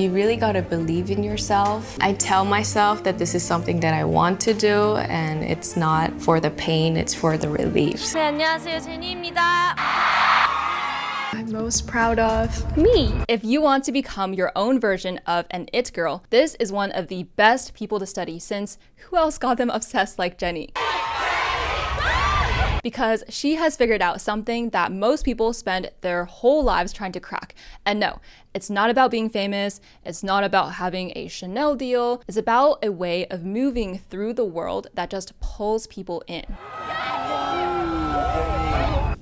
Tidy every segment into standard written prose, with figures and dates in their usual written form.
You really gotta believe in yourself. I tell myself that this is something that I want to do and it's not for the pain, it's for the relief. 네, 안녕하세요, 제니입니다. I'm most proud of Me. If you want to become your own version of an it girl, this is one of the best people to study, since who else got them obsessed like Jennie? Because she has figured out something that most people spend their whole lives trying to crack. And no, it's not about being famous, it's not about having a Chanel deal, it's about a way of moving through the world that just pulls people in.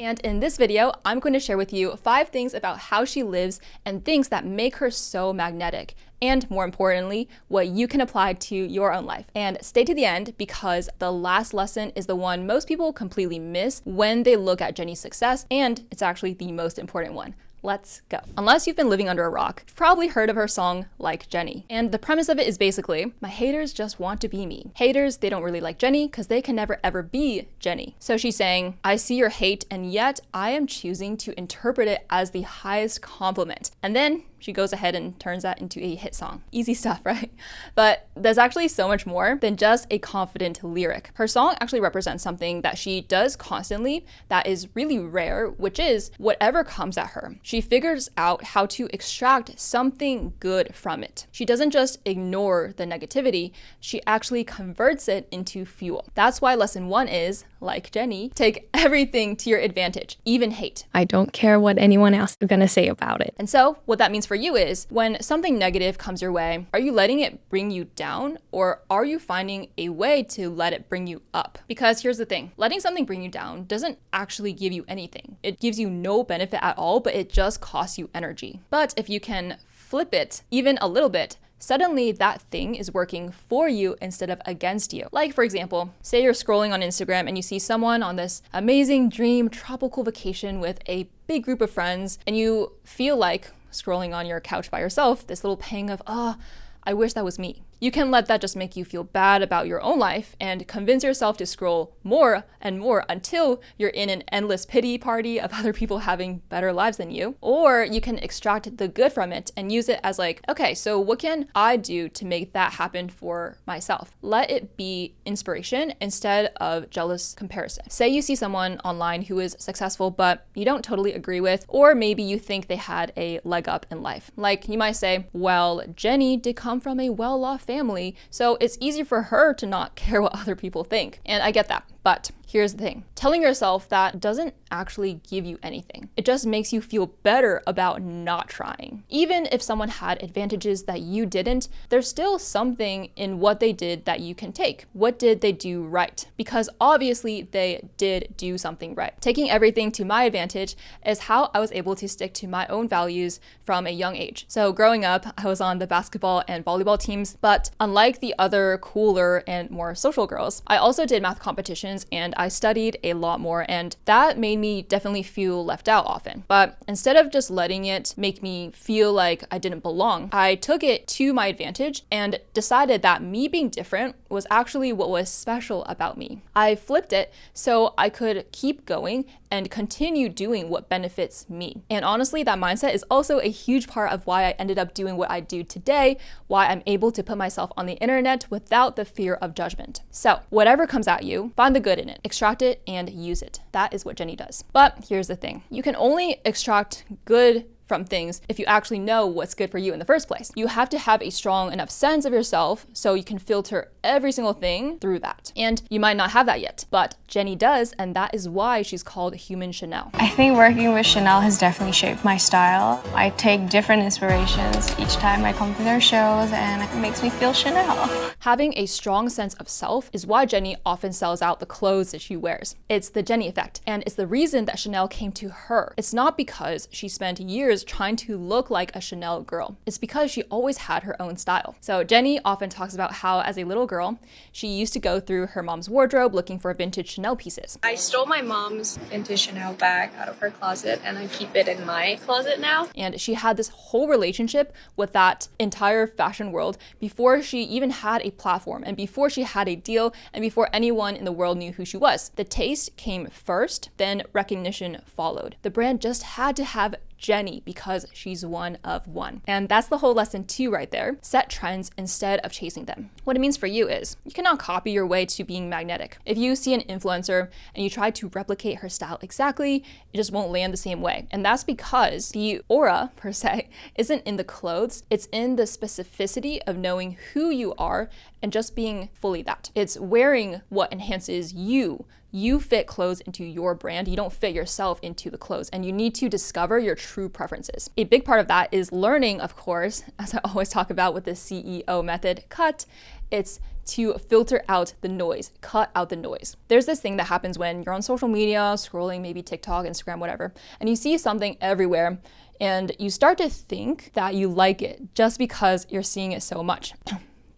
And in this video, I'm going to share with you 5 things about how she lives and things that make her so magnetic. And more importantly, what you can apply to your own life. And stay to the end, because the last lesson is the one most people completely miss when they look at Jennie's success, and it's actually the most important one. Let's go. Unless you've been living under a rock, you've probably heard of her song, Like Jennie. And the premise of it is basically, my haters just want to be me. Haters, they don't really like Jennie because they can never ever be Jennie. So she's saying, I see your hate and yet I am choosing to interpret it as the highest compliment. And then she goes ahead and turns that into a hit song. Easy stuff, right? But there's actually so much more than just a confident lyric. Her song actually represents something that she does constantly that is really rare, which is whatever comes at her, she figures out how to extract something good from it. She doesn't just ignore the negativity, she actually converts it into fuel. That's why lesson 1 is, like Jennie, take everything to your advantage, even hate. I don't care what anyone else is gonna say about it. And so what that means for you is, when something negative comes your way, are you letting it bring you down, or are you finding a way to let it bring you up? Because here's the thing, letting something bring you down doesn't actually give you anything. It gives you no benefit at all, but it just costs you energy. But if you can flip it even a little bit, suddenly that thing is working for you instead of against you. Like, for example, say you're scrolling on Instagram and you see someone on this amazing dream tropical vacation with a big group of friends, and you feel like scrolling on your couch by yourself, this little pang of, I wish that was me. You can let that just make you feel bad about your own life and convince yourself to scroll more and more until you're in an endless pity party of other people having better lives than you. Or you can extract the good from it and use it as like, okay, so what can I do to make that happen for myself? Let it be inspiration instead of jealous comparison. Say you see someone online who is successful, but you don't totally agree with, or maybe you think they had a leg up in life. Like, you might say, well, Jennie did come from a well-off family, so it's easy for her to not care what other people think. And I get that. But here's the thing, telling yourself that doesn't actually give you anything. It just makes you feel better about not trying. Even if someone had advantages that you didn't, there's still something in what they did that you can take. What did they do right? Because obviously they did do something right. Taking everything to my advantage is how I was able to stick to my own values from a young age. So growing up, I was on the basketball and volleyball teams, but unlike the other cooler and more social girls, I also did math competitions and I studied a lot more, and that made me definitely feel left out often. But instead of just letting it make me feel like I didn't belong, I took it to my advantage and decided that me being different was actually what was special about me. I flipped it so I could keep going and continue doing what benefits me. And honestly, that mindset is also a huge part of why I ended up doing what I do today, why I'm able to put myself on the internet without the fear of judgment. So whatever comes at you, find the good in it, extract it, and use it. That is what Jennie does. But here's the thing, you can only extract good from things if you actually know what's good for you in the first place. You have to have a strong enough sense of yourself so you can filter every single thing through that. And you might not have that yet, but Jennie does, and that is why she's called Human Chanel. I think working with Chanel has definitely shaped my style. I take different inspirations each time I come to their shows, and it makes me feel Chanel. Having a strong sense of self is why Jennie often sells out the clothes that she wears. It's the Jennie effect, and it's the reason that Chanel came to her. It's not because she spent years trying to look like a Chanel girl. It's because she always had her own style. So Jennie often talks about how as a little girl, she used to go through her mom's wardrobe looking for vintage Chanel pieces. I stole my mom's vintage Chanel bag out of her closet and I keep it in my closet now. And she had this whole relationship with that entire fashion world before she even had a platform and before she had a deal and before anyone in the world knew who she was. The taste came first, then recognition followed. The brand just had to have Jennie because she's one of one. And that's the whole lesson 2 right there. Set trends instead of chasing them. What it means for you is you cannot copy your way to being magnetic. If you see an influencer and you try to replicate her style exactly, it just won't land the same way. And that's because the aura, per se, isn't in the clothes, it's in the specificity of knowing who you are and just being fully that. It's wearing what enhances you. You fit clothes into your brand. You don't fit yourself into the clothes, and you need to discover your true preferences. A big part of that is learning, of course, as I always talk about with the CEO method, cut. It's to filter out the noise, cut out the noise. There's this thing that happens when you're on social media, scrolling maybe TikTok, Instagram, whatever, and you see something everywhere and you start to think that you like it just because you're seeing it so much.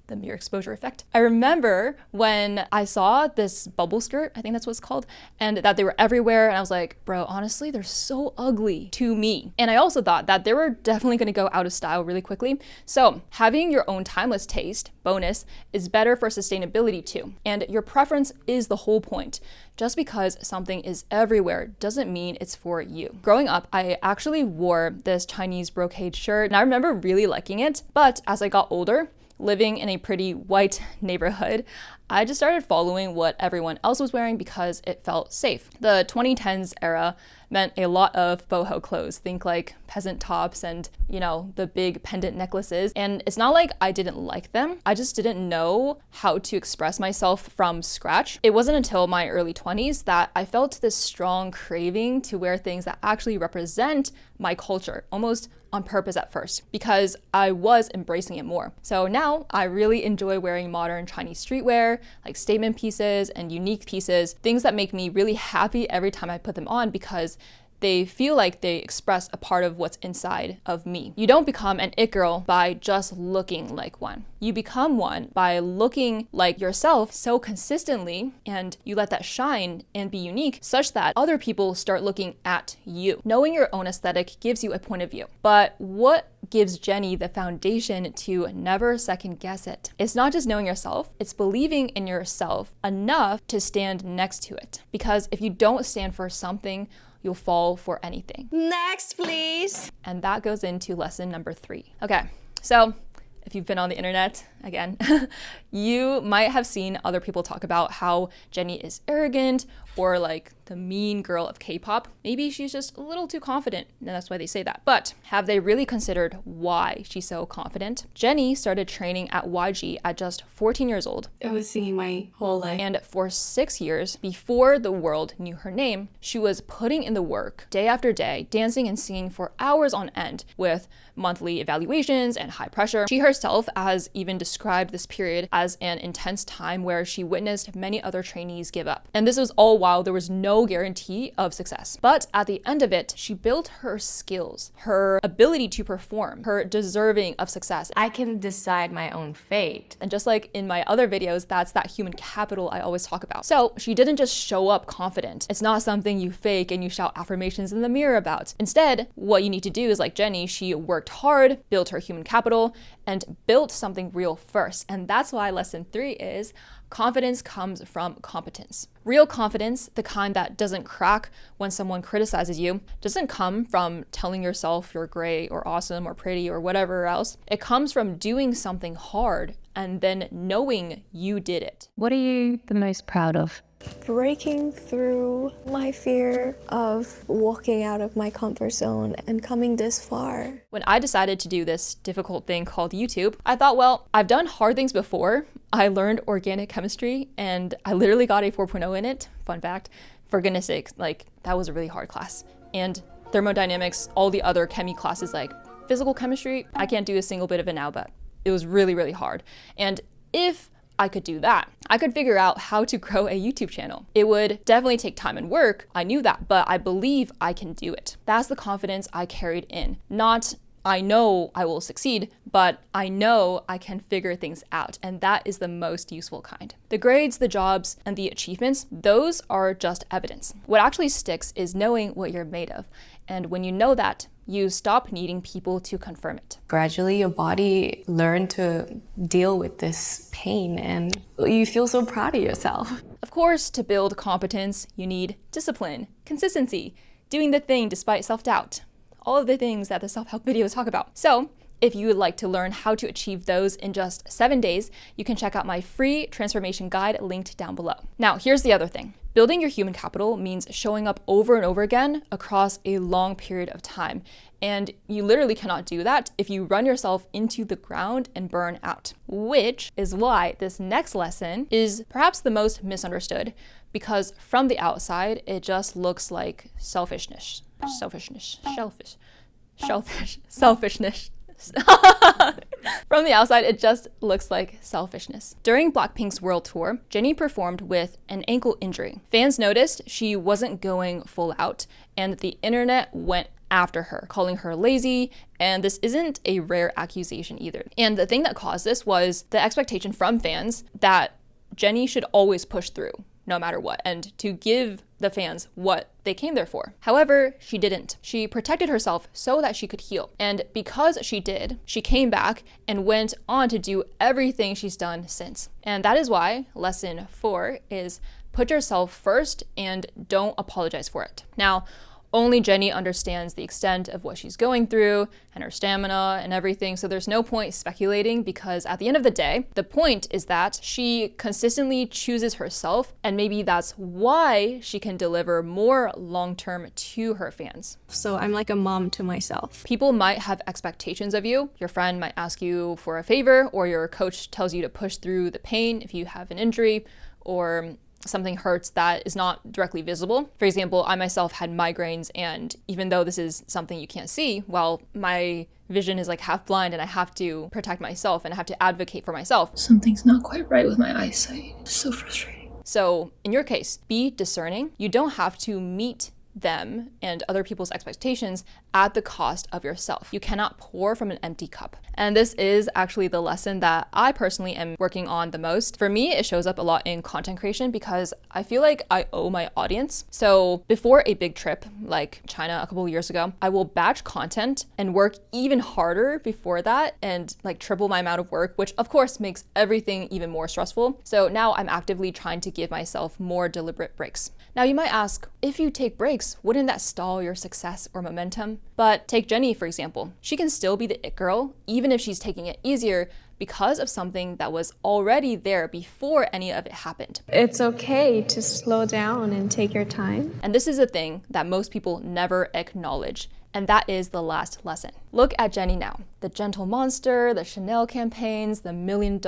The mere exposure effect. I remember when I saw this bubble skirt, I think that's what it's called, and that they were everywhere, and I was like, bro, honestly, they're so ugly to me. And I also thought that they were definitely gonna go out of style really quickly. So having your own timeless taste, bonus, is better for sustainability too. And your preference is the whole point. Just because something is everywhere doesn't mean it's for you. Growing up, I actually wore this Chinese brocade shirt, and I remember really liking it, but as I got older, living in a pretty white neighborhood, I just started following what everyone else was wearing because it felt safe. The 2010s era meant a lot of boho clothes. Think like peasant tops and, the big pendant necklaces. And it's not like I didn't like them. I just didn't know how to express myself from scratch. It wasn't until my early 20s that I felt this strong craving to wear things that actually represent my culture, almost on purpose at first, because I was embracing it more. So now I really enjoy wearing modern Chinese streetwear, like statement pieces and unique pieces, things that make me really happy every time I put them on because they feel like they express a part of what's inside of me. You don't become an it girl by just looking like one. You become one by looking like yourself so consistently, and you let that shine and be unique such that other people start looking at you. Knowing your own aesthetic gives you a point of view. But what gives Jennie the foundation to never second guess it? It's not just knowing yourself, it's believing in yourself enough to stand next to it. Because if you don't stand for something, you'll fall for anything. Next, please. And that goes into lesson number 3. Okay, so if you've been on the internet, again, you might have seen other people talk about how Jennie is arrogant or like the mean girl of K-pop. Maybe she's just a little too confident, and that's why they say that. But have they really considered why she's so confident? Jennie started training at YG at just 14 years old. I was singing my whole life. And for 6 years, before the world knew her name, she was putting in the work day after day, dancing and singing for hours on end with monthly evaluations and high pressure. She herself has even described this period as an intense time where she witnessed many other trainees give up. And this was all while there was no guarantee of success. But at the end of it, she built her skills, her ability to perform, her deserving of success. I can decide my own fate. And just like in my other videos, that's that human capital I always talk about. So she didn't just show up confident. It's not something you fake and you shout affirmations in the mirror about. Instead, what you need to do is like Jennie, she worked hard, built her human capital, and built something real first. And that's why lesson 3 is confidence comes from competence. Real confidence, the kind that doesn't crack when someone criticizes you, doesn't come from telling yourself you're great or awesome or pretty or whatever else. It comes from doing something hard and then knowing you did it. What are you the most proud of? Breaking through my fear of walking out of my comfort zone and coming this far. When I decided to do this difficult thing called YouTube, I thought, well, I've done hard things before. I learned organic chemistry and I literally got a 4.0 in it. Fun fact, for goodness sakes, like that was a really hard class. And thermodynamics, all the other chemi classes like physical chemistry, I can't do a single bit of it now, but it was really, really hard. And if I could do that, I could figure out how to grow a YouTube channel. It would definitely take time and work. I knew that, but I believe I can do it. That's the confidence I carried in. Not, I know I will succeed, but I know I can figure things out. And that is the most useful kind. The grades, the jobs, and the achievements, those are just evidence. What actually sticks is knowing what you're made of. And when you know that, you stop needing people to confirm it. Gradually, your body learned to deal with this pain and you feel so proud of yourself. Of course, to build competence, you need discipline, consistency, doing the thing despite self-doubt. all of the things that the self-help videos talk about. So if you would like to learn how to achieve those in just 7 days, you can check out my free transformation guide linked down below. Now, here's the other thing. Building your human capital means showing up over and over again across a long period of time. And you literally cannot do that if you run yourself into the ground and burn out, which is why this next lesson is perhaps the most misunderstood, because from the outside, it just looks like selfishness. From the outside, it just looks like selfishness. During Blackpink's world tour, Jennie performed with an ankle injury. Fans noticed she wasn't going full out, and the internet went after her, calling her lazy, and this isn't a rare accusation either. And the thing that caused this was the expectation from fans that Jennie should always push through, no matter what, and to give the fans what they came there for. However, she didn't. She protected herself so that she could heal. And because she did, she came back and went on to do everything she's done since. And that is why lesson 4 is put yourself first and don't apologize for it. Now, only Jennie understands the extent of what she's going through and her stamina and everything, so there's no point speculating, because at the end of the day, the point is that she consistently chooses herself, and maybe that's why she can deliver more long-term to her fans. So I'm like a mom to myself. People might have expectations of you. Your friend might ask you for a favor, or your coach tells you to push through the pain if you have an injury, or something hurts that is not directly visible. For example, I myself had migraines, and even though this is something you can't see, well, my vision is like half blind and I have to protect myself and I have to advocate for myself. Something's not quite right with my eyesight. It's so frustrating. So in your case, be discerning. You don't have to meet them and other people's expectations at the cost of yourself. You cannot pour from an empty cup. And this is actually the lesson that I personally am working on the most. For me, it shows up a lot in content creation because I feel like I owe my audience. So before a big trip like China a couple of years ago, I will batch content and work even harder before that and like triple my amount of work, which of course makes everything even more stressful. So now I'm actively trying to give myself more deliberate breaks. Now you might ask, if you take breaks, wouldn't that stall your success or momentum? But take Jennie, for example. She can still be the it girl, even if she's taking it easier because of something that was already there before any of it happened. It's okay to slow down and take your time. And this is a thing that most people never acknowledge. And that is the last lesson. Look at Jennie now. The Gentle Monster, the Chanel campaigns, the $1 million,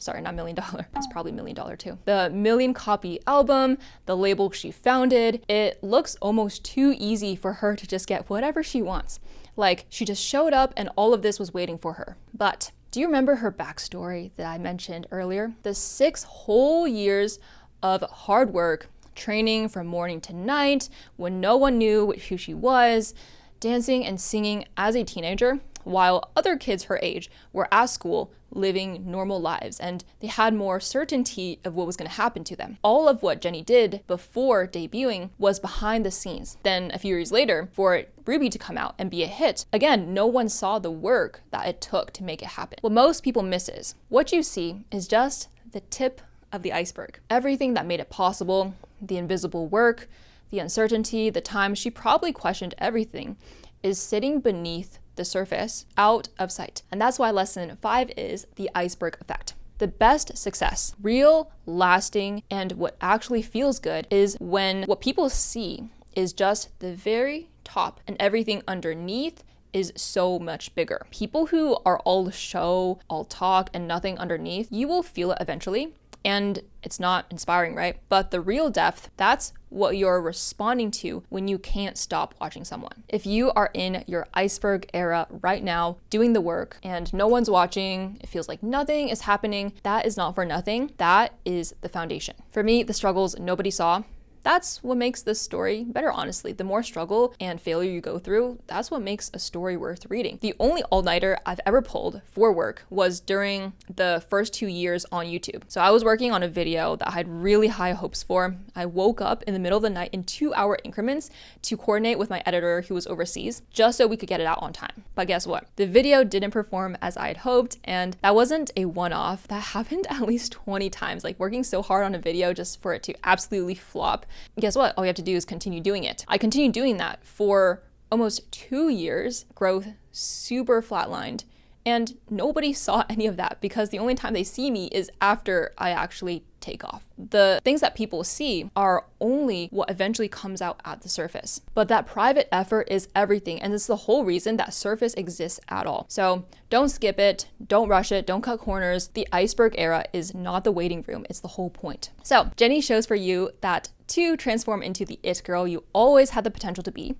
sorry, not $1 million, it's probably $1 million too. The 1,000,000 copy album, the label she founded. It looks almost too easy for her to just get whatever she wants. Like she just showed up and all of this was waiting for her. But do you remember her backstory that I mentioned earlier? The 6 whole years of hard work, training from morning to night, when no one knew who she was, dancing and singing as a teenager, while other kids her age were at school living normal lives and they had more certainty of what was going to happen to them. All of what Jennie did before debuting was behind the scenes. Then a few years later, for Ruby to come out and be a hit, again, no one saw the work that it took to make it happen. What most people miss is what you see is just the tip of the iceberg. Everything that made it possible, the invisible work, the uncertainty, the time she probably questioned everything, is sitting beneath the surface, out of sight. And that's why lesson 5 is the iceberg effect. The best success, real, lasting, and what actually feels good is when what people see is just the very top and everything underneath is so much bigger. People who are all show, all talk, and nothing underneath, you will feel it eventually. And it's not inspiring, right? But the real depth, that's what you're responding to when you can't stop watching someone. If you are in your iceberg era right now, doing the work, and no one's watching, it feels like nothing is happening, that is not for nothing. That is the foundation. For me, the struggles nobody saw, that's what makes this story better, honestly. The more struggle and failure you go through, that's what makes a story worth reading. The only all-nighter I've ever pulled for work was during the first 2 years on YouTube. So I was working on a video that I had really high hopes for. I woke up in the middle of the night in 2-hour increments to coordinate with my editor who was overseas, just so we could get it out on time. But guess what? The video didn't perform as I had hoped, and that wasn't a one-off. That happened at least 20 times, like working so hard on a video just for it to absolutely flop. Guess what? All you have to do is continue doing it. I continued doing that for almost 2 years, growth super flatlined. And nobody saw any of that because the only time they see me is after I actually take off. The things that people see are only what eventually comes out at the surface. But that private effort is everything, and it's the whole reason that surface exists at all. So don't skip it, don't rush it, don't cut corners. The iceberg era is not the waiting room, it's the whole point. So Jennie shows for you that to transform into the it girl you always had the potential to be,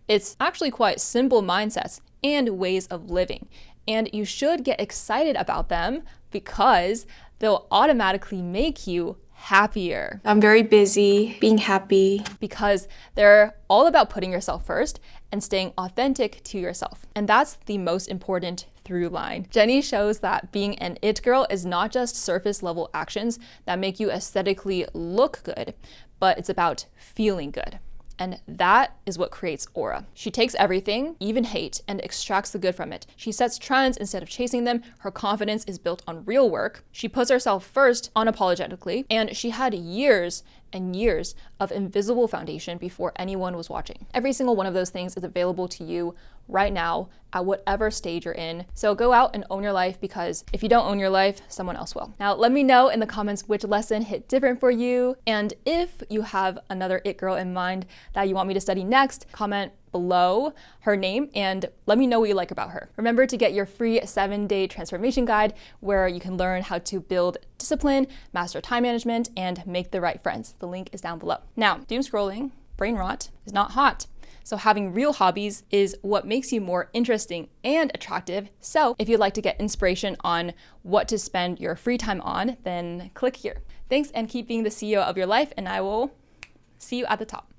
it's actually quite simple mindsets and ways of living. And you should get excited about them because they'll automatically make you happier. I'm very busy being happy because they're all about putting yourself first and staying authentic to yourself. And that's the most important through line. Jennie shows that being an it girl is not just surface level actions that make you aesthetically look good, but it's about feeling good. And that is what creates aura. She takes everything, even hate, and extracts the good from it. She sets trends instead of chasing them. Her confidence is built on real work. She puts herself first unapologetically, and she had years and years of invisible foundation before anyone was watching. Every single one of those things is available to you right now at whatever stage you're in. So go out and own your life, because if you don't own your life, someone else will. Now, let me know in the comments which lesson hit different for you. And if you have another it girl in mind that you want me to study next, comment below her name and let me know what you like about her. Remember to get your free 7-day transformation guide where you can learn how to build discipline, master time management, and make the right friends. The link is down below. Now, doom scrolling, brain rot, is not hot. So having real hobbies is what makes you more interesting and attractive. So if you'd like to get inspiration on what to spend your free time on, then click here. Thanks, and keep being the CEO of your life, and I will see you at the top.